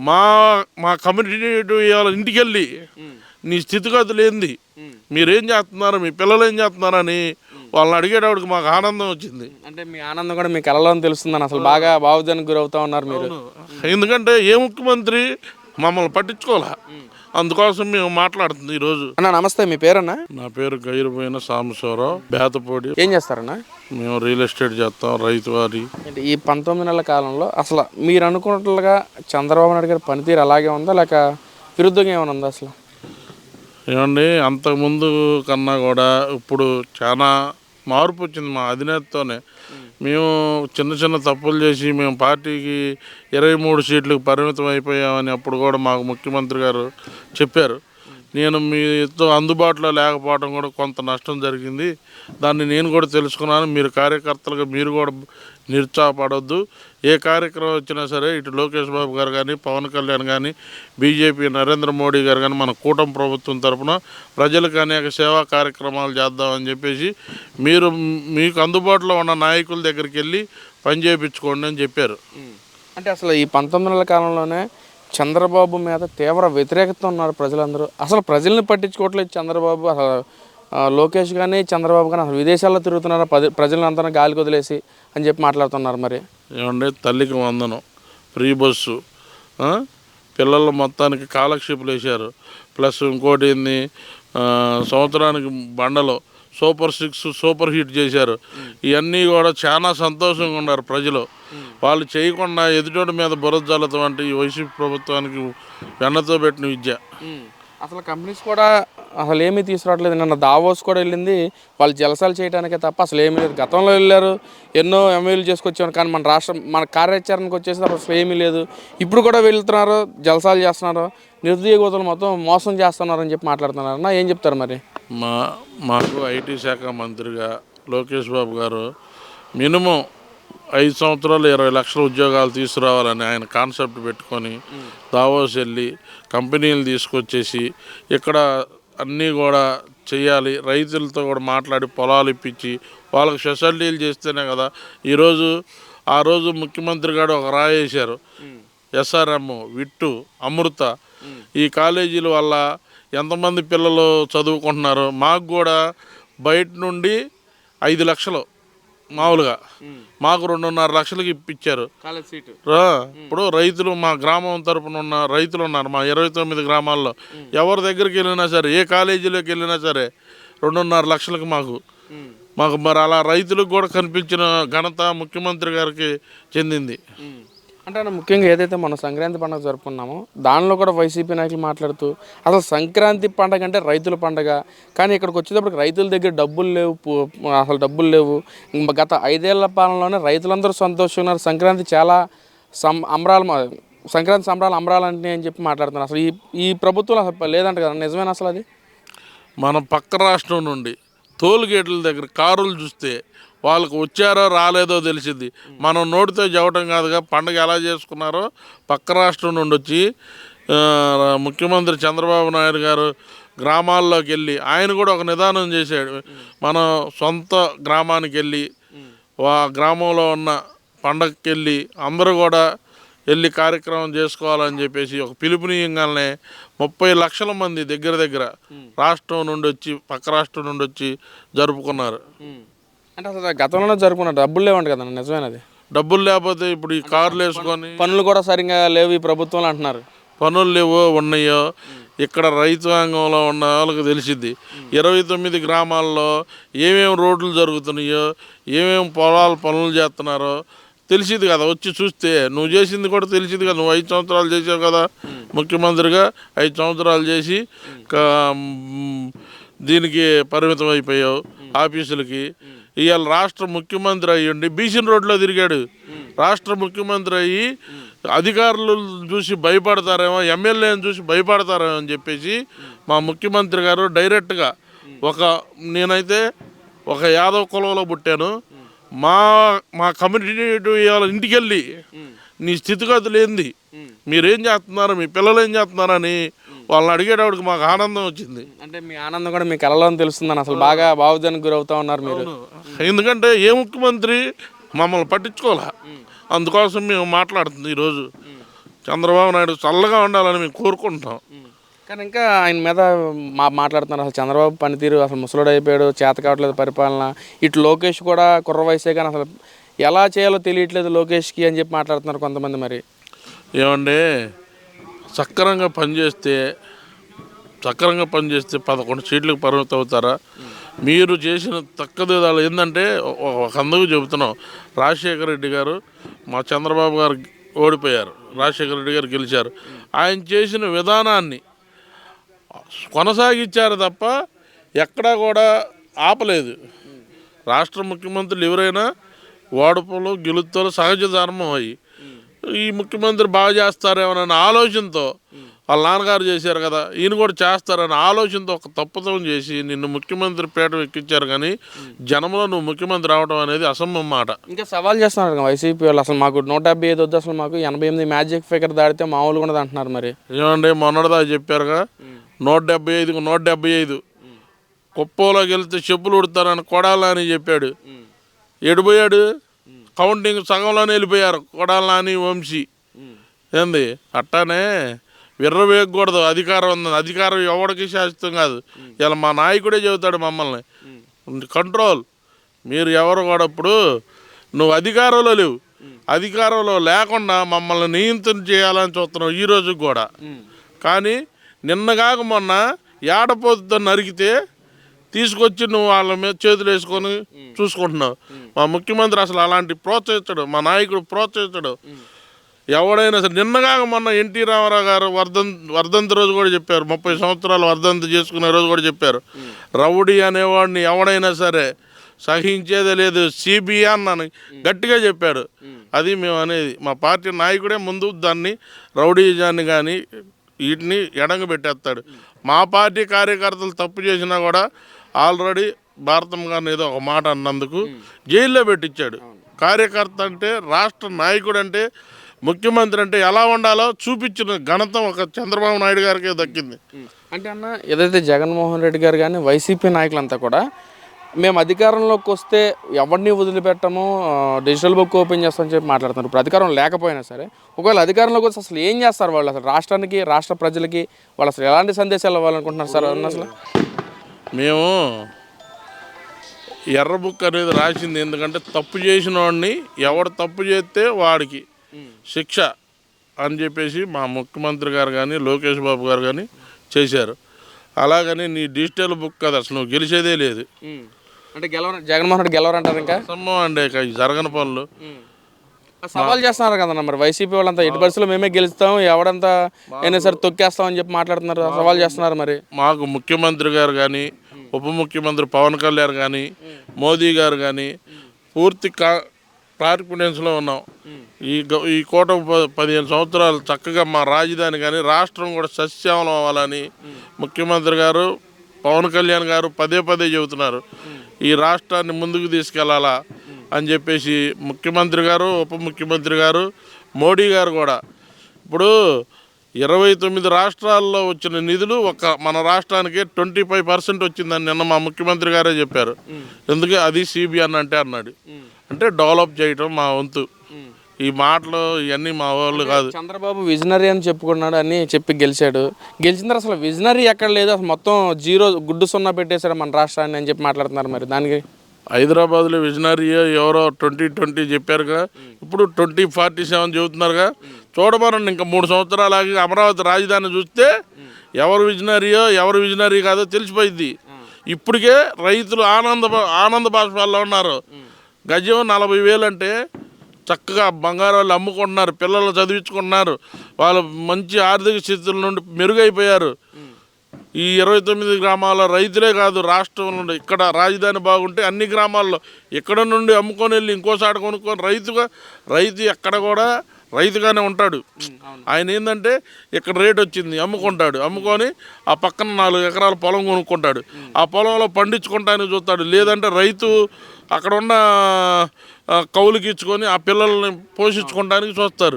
మా మా కమ్యూనిటీ ఇవాళ ఇంటికి వెళ్ళి నీ స్థితిగతులు ఏంది, మీరేం చేస్తున్నారు, మీ పిల్లలు ఏం చేస్తున్నారని వాళ్ళని అడిగేటప్పటికి మాకు ఆనందం వచ్చింది. అంటే మీ ఆనందం కూడా మీ కళలో తెలుస్తుందని అసలు బాగా భావోద్వేగానికి గురవుతా ఉన్నారు మీరు. ఎందుకంటే ఏ ముఖ్యమంత్రి మమ్మల్ని పట్టించుకోవాలా, అందుకోసం మేము మాట్లాడుతుంది ఈరోజు. అన్న నమస్తే, మీ పేరన్నా? నా పేరు గైరుపోయిన సాంబశివరావు, బేతపూడి. ఏం చేస్తారన్నా? మేము రియల్ ఎస్టేట్ చేస్తాం, రైతు వారి. అంటే ఈ 19 నెలల కాలంలో అసలు మీరు అనుకున్నట్లుగా చంద్రబాబు నాయుడు గారి పనితీరు అలాగే ఉందా, లేక విరుద్ధంగా ఏమైనా ఉందా అసలు? ఏమండి, అంతకుముందు కన్నా కూడా ఇప్పుడు చాలా మార్పు వచ్చింది మా అధినేతతోనే. మేము చిన్న చిన్న తప్పులు చేసి మేము పార్టీకి 23 సీట్లకు పరిమితం అయిపోయామని అప్పుడు కూడా మాకు ముఖ్యమంత్రి గారు చెప్పారు. నేను మీతో అందుబాటులో లేకపోవడం కూడా కొంత నష్టం జరిగింది, దాన్ని నేను కూడా తెలుసుకున్నాను. మీరు కార్యకర్తలుగా మీరు కూడా నిరుత్సాహపడొద్దు. ఏ కార్యక్రమం వచ్చినా సరే ఇటు లోకేష్ బాబు గారు కానీ, పవన్ కళ్యాణ్ కానీ, బీజేపీ నరేంద్ర మోడీ గారు కానీ, మన కూటమి ప్రభుత్వం తరఫున ప్రజలకు అనేక సేవా కార్యక్రమాలు చేద్దామని చెప్పేసి మీకు అందుబాటులో ఉన్న నాయకుల దగ్గరికి వెళ్ళి పని చేయించుకోండి అని చెప్పారు. అంటే అసలు ఈ 19 నెలల కాలంలోనే చంద్రబాబు మీద తీవ్ర వ్యతిరేకత ఉన్నారు ప్రజలందరూ. అసలు ప్రజల్ని పట్టించుకోవట్లేదు చంద్రబాబు. అసలు లోకేష్ కానీ చంద్రబాబు కానీ అసలు విదేశాల్లో తిరుగుతున్నారు, ప్రజలంతా గాలికి వదిలేసి అని చెప్పి మాట్లాడుతున్నారు. మరి ఏమంటే, తల్లికి వందనం, ఫ్రీ బస్సు, పిల్లల మొత్తానికి కాలక్షేపులు వేశారు. ప్లస్ ఇంకోటి ఏంది, సంవత్సరానికి బండలో సూపర్ 6 సూపర్ హిట్ చేశారు. ఇవన్నీ కూడా చాలా సంతోషంగా ఉన్నారు ప్రజలు. వాళ్ళు చేయకుండా ఎదుటోడి మీద బురద జల్లతం అంటే ఈ వైసీపీ ప్రభుత్వానికి వెన్నతో పెట్టిన విద్య. అసలు కంపెనీస్ కూడా అసలు ఏమీ తీసుకురావట్లేదు. నిన్న దావోస్ కూడా వెళ్ళింది వాళ్ళు జలసాలు చేయడానికే తప్ప అసలు ఏమీ లేదు. గతంలో వెళ్ళారు, ఎన్నో ఎంఏలు చేసుకొచ్చారు, కానీ మన రాష్ట్రం మన కార్యాచరణకు వచ్చేసి అసలు ఏమీ లేదు. ఇప్పుడు కూడా వెళ్తున్నారు, జలసాలు చేస్తున్నారు, నిరుద్యోగులు మొత్తం మోసం చేస్తున్నారు అని చెప్పి మాట్లాడుతున్నారు. నా ఏం చెప్తారు మరి? మాకు ఐటీ శాఖ మంత్రిగా లోకేష్ బాబు గారు మినిమం 5 సంవత్సరాలు 20 లక్షల ఉద్యోగాలు తీసుకురావాలని ఆయన కాన్సెప్ట్ పెట్టుకొని దావోస్ వెళ్ళి కంపెనీలు తీసుకొచ్చేసి ఇక్కడ అన్నీ కూడా చేయాలి, రైతులతో కూడా మాట్లాడి పొలాలు ఇప్పించి వాళ్ళకి ఫెసిలిటీలు చేస్తేనే కదా ఈరోజు. ఆ రోజు ముఖ్యమంత్రి గారు ఒక రాయి వేశారు, ఎస్ఆర్ఎం, విట్టు, అమృత. ఈ కాలేజీల వల్ల ఎంతమంది పిల్లలు చదువుకుంటున్నారు. మాకు కూడా బయట నుండి 5 లక్షలు మామూలుగా, మాకు 2.5 లక్షలకి ఇప్పించారు. ఇప్పుడు రైతులు మా గ్రామం తరపున ఉన్న రైతులు ఉన్నారు మా 29 గ్రామాల్లో. ఎవరి దగ్గరికి వెళ్ళినా సరే, ఏ కాలేజీలోకి వెళ్ళినా సరే 2.5 లక్షలకి మాకు మరి అలా రైతులకు కూడా కనిపించిన ఘనత ముఖ్యమంత్రి గారికి చెందింది. అంటే ముఖ్యంగా ఏదైతే మనం సంక్రాంతి పండుగ జరుపుకున్నామో దానిలో కూడా వైసీపీ నాయకులు మాట్లాడుతూ అసలు సంక్రాంతి పండుగ అంటే రైతుల పండుగ, కానీ ఇక్కడికి వచ్చేటప్పటికి రైతుల దగ్గర డబ్బులు లేవు, అసలు డబ్బులు లేవు. గత 5 ఏళ్ల పాలనలోనే రైతులందరూ సంతోషంగా ఉన్నారు, సంక్రాంతి చాలా సంక్రాంతి సంబరాలు అమరాలంటే అని చెప్పి మాట్లాడుతున్నారు. అసలు ఈ ప్రభుత్వం అసలు లేదంట కదా, నిజమేనా అసలు అది? మన పక్క రాష్ట్రం నుండి టోల్ గేట్ల దగ్గర కారులు చూస్తే వాళ్ళకు వచ్చారో రాలేదో తెలిసింది. మనం నోటితో చెప్పడం కాదుగా పండుగ ఎలా చేసుకున్నారో. పక్క రాష్ట్రం నుండి వచ్చి ముఖ్యమంత్రి చంద్రబాబు నాయుడు గారు గ్రామాల్లోకి వెళ్ళి ఆయన కూడా ఒక నిదానం చేశాడు. మనం సొంత గ్రామానికి వెళ్ళి గ్రామంలో ఉన్న పండగకి వెళ్ళి అందరూ కూడా వెళ్ళి కార్యక్రమం చేసుకోవాలని చెప్పేసి ఒక పిలుపునీయంగానే 30 లక్షల మంది దగ్గర రాష్ట్రం నుండి వచ్చి, పక్క రాష్ట్రం నుండి వచ్చి జరుపుకున్నారు. అంటే అసలు గతంలో జరుపుకున్న డబ్బులు లేవంట కదా, నిజమేనది? డబ్బులు లేకపోతే ఇప్పుడు ఈ కార్లు వేసుకొని పనులు కూడా సరిగ్గా లేవు ఈ ప్రభుత్వంలో అంటున్నారు. పనులు లేవో ఉన్నాయో ఇక్కడ రైతాంగంలో ఉన్న వాళ్ళకి తెలిసిద్ది. 29 గ్రామాల్లో ఏమేమి రోడ్లు జరుగుతున్నాయో, ఏమేమి పనులు చేస్తున్నారో తెలిసింది కదా. వచ్చి చూస్తే నువ్వు చేసింది కూడా తెలిసింది కదా. నువ్వు 5 సంవత్సరాలు చేసావు కదా ముఖ్యమంత్రిగా, 5 సంవత్సరాలు చేసి దీనికి పరిమితం అయిపోయావు ఆఫీసులకి. ఇవాళ రాష్ట్ర ముఖ్యమంత్రి అయ్యండి బీసీన్ రోడ్లో తిరిగాడు. రాష్ట్ర ముఖ్యమంత్రి అయ్యి అధికారులు చూసి భయపడతారేమో, ఎమ్మెల్యేని చూసి భయపడతారేమో అని చెప్పేసి మా ముఖ్యమంత్రి గారు డైరెక్ట్గా నేనైతే ఒక యాదవ్ కులంలో పుట్టాను, మా కమ్యూనిటీ ఇవాళ ఇంటికి వెళ్ళి నీ స్థితిగతులు ఏంది, మీరేం చేస్తున్నారు, మీ పిల్లలు ఏం చేస్తున్నారని వాళ్ళని అడిగేటప్పటికి మాకు ఆనందం వచ్చింది. అంటే మీ ఆనందం కూడా మీ కళలో తెలుస్తుందని అసలు బాగా భావోద్వేగానికి గురవుతా ఉన్నారు మీరు. ఎందుకంటే ఏ ముఖ్యమంత్రి మమ్మల్ని పట్టించుకోవాలా, అందుకోసం మేము మాట్లాడుతుంది ఈరోజు. చంద్రబాబు నాయుడు చల్లగా ఉండాలని మేము కోరుకుంటున్నాం. కానీ ఇంకా ఆయన మీద మాట్లాడుతున్నారు అసలు చంద్రబాబు పనితీరు అసలు ముసలోడు అయిపోయాడు, చేత కావట్లేదు పరిపాలన. ఇటు లోకేష్ కూడా కుర్ర వయసే కానీ అసలు ఎలా చేయాలో తెలియట్లేదు లోకేష్కి అని చెప్పి మాట్లాడుతున్నారు కొంతమంది. మరి ఏమంటే సక్రమంగా పనిచేస్తే 11 సీట్లకు పరిమితం అవుతారా? మీరు చేసిన తక్కదిదాలు ఏంటంటే ఒక అందుకు చెబుతున్నాం. రాజశేఖర రెడ్డి గారు మా చంద్రబాబు గారు ఓడిపోయారు, రాజశేఖర రెడ్డి గారు గెలిచారు. ఆయన చేసిన విధానాన్ని కొనసాగించారు తప్ప ఎక్కడా కూడా ఆపలేదు. రాష్ట్ర ముఖ్యమంత్రులు ఎవరైనా ఓడపలు గెలుపుతారు సహజ ధర్మం అయ్యి, ఈ ముఖ్యమంత్రి బాగా చేస్తారేమోనన్న ఆలోచనతో వాళ్ళ నాన్నగారు చేశారు కదా, ఈయన కూడా చేస్తారన్న ఆలోచనతో ఒక తప్పుదం చేసి నిన్ను ముఖ్యమంత్రి పీఠం ఎక్కించారు. కానీ జనంలో నువ్వు ముఖ్యమంత్రి అవడం అనేది అసంభవం మాట. ఇంకా సవాల్ చేస్తున్నారు వైసీపీ వాళ్ళు, అసలు మాకు 175 వద్దు, అసలు మాకు 88 మ్యాజిక్ ఫిగర్ దాడితే మామూలుగా ఉన్నది అంటున్నారు. మరి ఏమండి మొన్నటిదా చెప్పారుగా 175కు 175 కుప్పంలోకి వెళ్తే చెప్పులు ఉడతారని కొడాలని చెప్పాడు. ఎడిపోయాడు, కౌంటింగ్ సగంలోనే వెళ్ళిపోయారు కొడాలని వంశీ. ఏంది అట్టానే విర్రవేయకూడదు. అధికారం ఉంది, అధికారం ఎవరికి శాశ్వతం కాదు. ఇలా మా నాయకుడే చెబుతాడు మమ్మల్ని కంట్రోల్. మీరు ఎవరు కూడా ఇప్పుడు నువ్వు అధికారంలో లేవు, అధికారంలో లేకుండా మమ్మల్ని నియంత్రణ చేయాలని చూస్తున్నావు ఈ రోజు కూడా. కానీ నిన్నగాక మొన్న ఏడపోతుతో నరికితే తీసుకొచ్చి నువ్వు వాళ్ళ మీద చేతులు వేసుకొని చూసుకుంటున్నావు. మా ముఖ్యమంత్రి అసలు అలాంటి ప్రోత్సహించడు, మా నాయకుడు ప్రోత్సహించడు. ఎవడైనా సరే నిన్నగాక మొన్న ఎన్టీ రామారావు గారు వర్ధంతి రోజు కూడా చెప్పారు, 30 సంవత్సరాలు వర్ధంతి చేసుకునే రోజు కూడా చెప్పారు, రౌడీ అనేవాడిని ఎవడైనా సరే సహించేదే లేదు, సిబిఐ అని గట్టిగా చెప్పాడు. అది మేము అనేది. మా పార్టీ నాయకుడే ముందు దాన్ని రౌడీజాన్ని కానీ వీటిని ఎడంగబెట్టేస్తాడు. మా పార్టీ కార్యకర్తలు తప్పు చేసినా కూడా ఆల్రెడీ భారతం గారిని ఏదో ఒక మాట అన్నందుకు జైల్లో పెట్టించాడు. కార్యకర్త అంటే, రాష్ట్ర నాయకుడు అంటే, ముఖ్యమంత్రి అంటే ఎలా ఉండాలో చూపించిన ఘనత ఒక చంద్రబాబు నాయుడు గారికే దక్కింది. అంటే అన్న ఏదైతే జగన్మోహన్ రెడ్డి గారు కానీ వైసీపీ నాయకులంతా కూడా మేము అధికారంలోకి వస్తే ఎవరిని వదిలిపెట్టము, డిజిటల్ బుక్ ఓపెన్ చేస్తామని చెప్పి మాట్లాడుతున్నారు. ఇప్పుడు అధికారం లేకపోయినా సరే ఒకవేళ అధికారంలోకి వస్తే అసలు ఏం చేస్తారు వాళ్ళు? అసలు రాష్ట్రానికి, రాష్ట్ర ప్రజలకి వాళ్ళు అసలు ఎలాంటి సందేశాలు ఇవ్వాలనుకుంటున్నారు సార్? అసలు మేము ఎర్ర బుక్ అనేది రాసింది ఎందుకంటే తప్పు చేసిన వాడిని ఎవడు తప్పు చేస్తే వాడికి శిక్ష అని చెప్పేసి మా ముఖ్యమంత్రి గారు కానీ లోకేష్ బాబు గారు కానీ చేశారు. అలాగని నీ డిజిటల్ బుక్ కదా అసలు నువ్వు గెలిచేదే లేదు. అంటే జగన్మోహన్ రెడ్డి గెలవరంటారు ఇంకా అసంభవం అండి జరగని పనులు. సవాల్ చేస్తున్నారు కదన్న మరి వైసీపీ వాళ్ళంతా ఎట్టి పరిస్థితుల్లో మేమే గెలుస్తాం, ఎవడంతా అయినా సరే తొక్కేస్తామని చెప్పి మాట్లాడుతున్నారు, సవాల్ చేస్తున్నారు. మరి మాకు ముఖ్యమంత్రి గారు కానీ ఉప ముఖ్యమంత్రి పవన్ కళ్యాణ్ కానీ మోదీ గారు కానీ పూర్తి కాన్ఫిడెన్స్లో ఉన్నాం. ఈ కూటమి 15 సంవత్సరాలు చక్కగా మా రాజధాని కానీ రాష్ట్రం కూడా సస్యశ్యామలం అవ్వాలని ముఖ్యమంత్రి గారు పవన్ కళ్యాణ్ గారు పదే చెబుతున్నారు. ఈ రాష్ట్రాన్ని ముందుకు తీసుకెళ్లాలా అని చెప్పేసి ముఖ్యమంత్రి గారు ఉప ముఖ్యమంత్రి గారు మోడీ గారు కూడా ఇప్పుడు 29 రాష్ట్రాల్లో వచ్చిన నిధులు మన రాష్ట్రానికి 25% వచ్చిందని నిన్న మా ముఖ్యమంత్రి గారే చెప్పారు. ఎందుకు అది సిబిఐ అంటే అన్నాడు. అంటే డెవలప్ చేయటం మా వంతు. ఈ మాటలు ఇవన్నీ మా వాళ్ళు కాదు. చంద్రబాబు విజనరీ అని చెప్పుకున్నాడు అని చెప్పి గెలిచాడు. గెలిచిన తర్వాత అసలు విజనరీ ఎక్కడ లేదు, అసలు మొత్తం జీరో గుడ్డు సున్నా పెట్టేశాడు మన రాష్ట్రాన్ని అని చెప్పి మాట్లాడుతున్నారు. మరి దానికి హైదరాబాద్లో విజనరీ ఎవరో 2020 చెప్పారుగా, ఇప్పుడు 2047 చెబుతున్నారుగా. చూడమనండి ఇంకా 3 సంవత్సరాలు ఆగి అమరావతి రాజధాని చూస్తే ఎవరు విజనరీ కాదో తెలిసిపోయింది. ఇప్పటికే రైతులు ఆనంద బాష్పాల్లో ఉన్నారు. గజం 40,000 అంటే చక్కగా బంగారు వాళ్ళు అమ్ముకుంటున్నారు, పిల్లలు చదివించుకుంటున్నారు, వాళ్ళు మంచి ఆర్థిక స్థితుల నుండి మెరుగైపోయారు. ఈ 29 గ్రామాల రైతులే కాదు రాష్ట్రం నుండి ఇక్కడ రాజధాని బాగుంటే అన్ని గ్రామాల్లో ఇక్కడ నుండి అమ్ముకొని వెళ్ళి ఇంకోసారి కొనుక్కొని రైతు ఎక్కడ కూడా రైతుగానే ఉంటాడు. ఆయన ఏంటంటే ఇక్కడ రేట్ వచ్చింది అమ్ముకొని ఆ పక్కన 4 ఎకరాల పొలం కొనుక్కుంటాడు, ఆ పొలంలో పండించుకుంటానికి చూస్తాడు. లేదంటే రైతు అక్కడ ఉన్న కౌలుకి ఇచ్చుకొని ఆ పిల్లల్ని పోషించుకోవడానికి చూస్తారు.